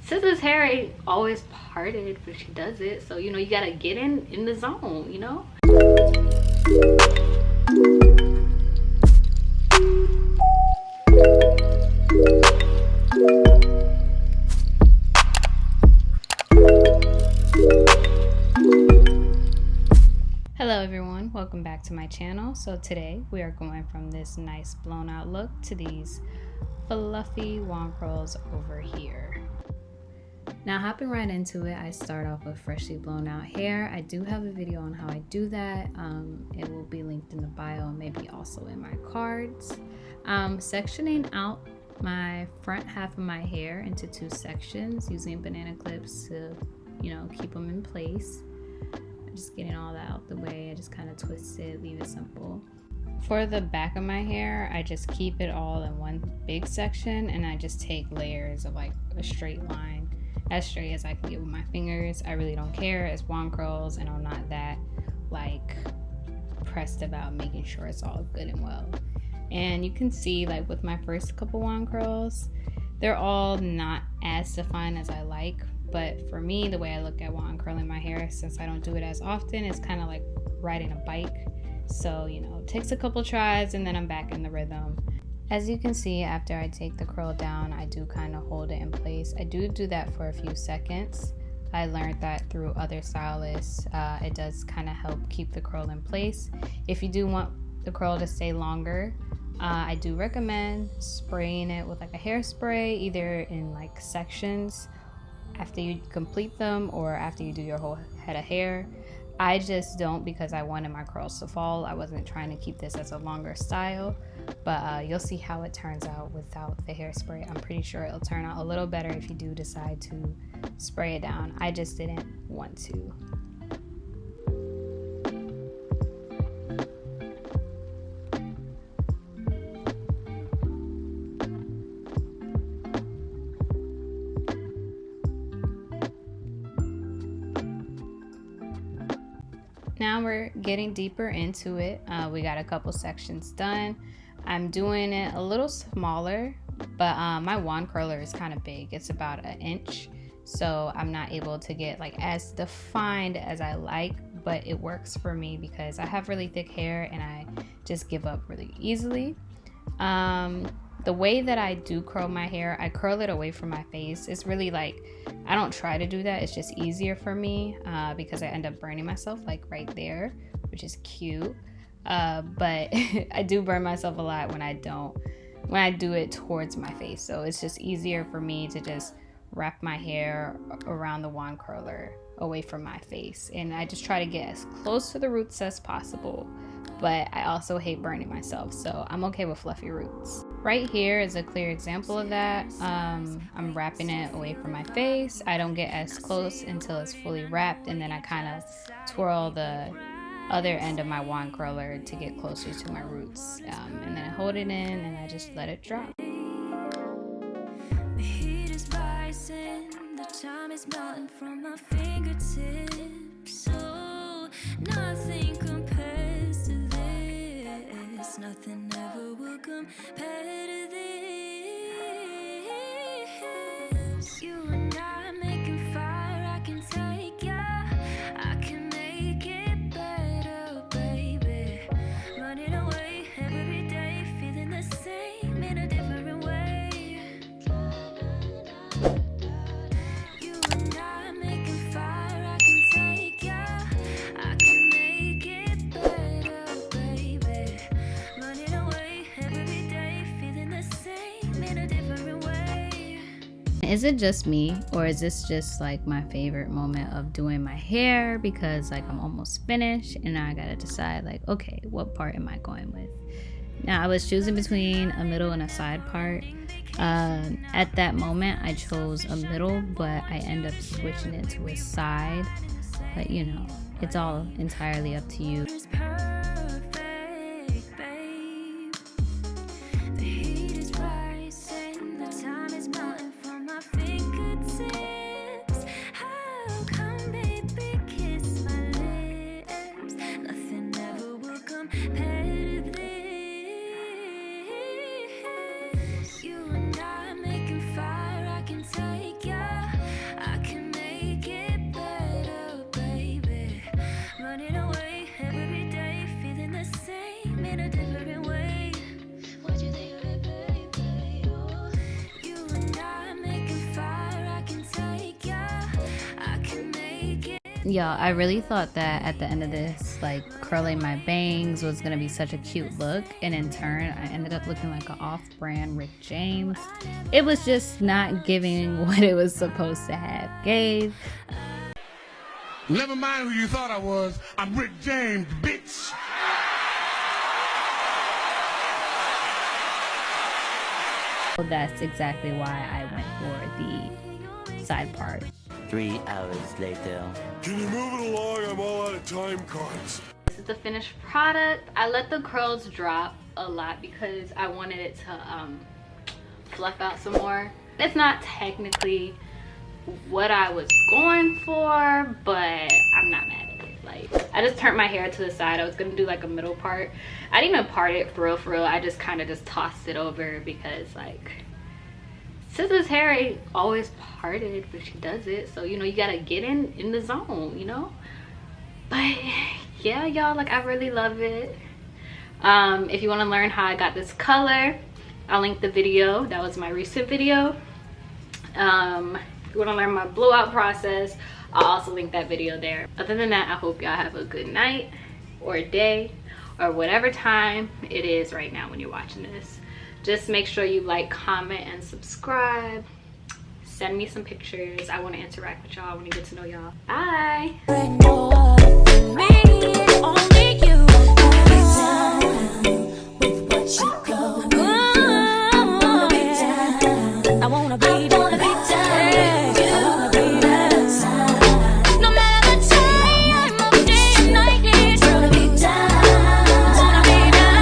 Sister's hair ain't always parted, but she does it. So, you know, you gotta get in the zone, you know? Hello everyone, welcome back to my channel. So today we are going from this nice blown out look to these fluffy wand curls over here. Now hopping right into it, I start off with freshly blown out hair. I do have a video on how I do that. It will be linked in the bio and maybe also in my cards. Sectioning out my front half of my hair into two sections using banana clips to, you know, keep them in place. Just getting all that out the way. I just kind of twist it, leave it simple. For the back of my hair, I just keep it all in one big section and I just take layers of like a straight line, as straight as I can get with my fingers. I really don't care. It's wand curls and I'm not that like pressed about making sure it's all good and well. And you can see like with my first couple wand curls, they're all not as defined as I like. But for me, the way I look at wand curling my hair, since I don't do it as often, it's kind of like riding a bike. So, you know, it takes a couple tries and then I'm back in the rhythm. As you can see, after I take the curl down, I do kind of hold it in place. I do that for a few seconds. I learned that through other stylists. It does kind of help keep the curl in place. If you do want the curl to stay longer, I do recommend spraying it with like a hairspray, either in like sections after you complete them or after you do your whole head of hair. I just don't, because I wanted my curls to fall. I wasn't trying to keep this as a longer style, but you'll see how it turns out without the hairspray. I'm pretty sure it'll turn out a little better if you do decide to spray it down. I just didn't want to. Now we're getting deeper into it. We got a couple sections done. I'm doing it a little smaller, but my wand curler is kind of big. It's about an inch, so I'm not able to get like as defined as I like, but it works for me because I have really thick hair and I just give up really easily. The way that I do curl my hair, I curl it away from my face. It's really like, I don't try to do that. It's just easier for me because I end up burning myself like right there, which is cute. But I do burn myself a lot when I do it towards my face. So it's just easier for me to just wrap my hair around the wand curler away from my face. And I just try to get as close to the roots as possible. But I also hate burning myself, so I'm okay with fluffy roots. Right here is a clear example of that. I'm wrapping it away from my face. I don't get as close until it's fully wrapped, and then I kind of twirl the other end of my wand curler to get closer to my roots. And then I hold it in and I just let it drop. The heat is rising, the time is melting from my fingertips. So nothing compares to this. Nothing ever will compare to this. You and I making fire, I can take ya. I can make it better, baby. Running away every day, feeling the same in a different way. You and I making fire, I can take ya. I can make it better, baby. Running away every day, feeling the same in a different way. Is it just me, or is this just like my favorite moment of doing my hair? Because like I'm almost finished and now I gotta decide like, okay, what part am I going with? Now I was choosing between a middle and a side part. At that moment I chose a middle, but I end up switching it to a side. But you know, it's all entirely up to you. It's perfect, babe. The heat is rising, the time is melting from my fingertips. How come, baby, kiss my lips? Nothing ever will compare to this. You and I making fire, I can take ya. Yeah, I really thought that at the end of this, like curling my bangs was gonna be such a cute look, and in turn I ended up looking like an off-brand Rick James. It was just not giving what it was supposed to have gave. Never mind who you thought I was. I'm Rick James, bitch. That's exactly why I went for the side part. 3 hours later. Can you move it along? I'm all out of time cards. This is the finished product. I let the curls drop a lot because I wanted it to fluff out some more. It's not technically what I was going for, but I'm not mad at it. Like, I just turned my hair to the side. I was gonna do like a middle part. I didn't even part it for real. I just kind of just tossed it over because, like, Scissor's hair ain't always parted, but she does it, so you know, you gotta get in the zone, you know. But yeah, y'all, like, I really love it. If you want to learn how I got this color, I'll link the video. That was my recent video. If you want to learn my blowout process, I'll also link that video there. Other than that, I hope y'all have a good night or day or whatever time it is right now when you're watching this. Just make sure you like, comment, and subscribe. Send me some pictures. I want to interact with y'all. I want to get to know y'all. Bye.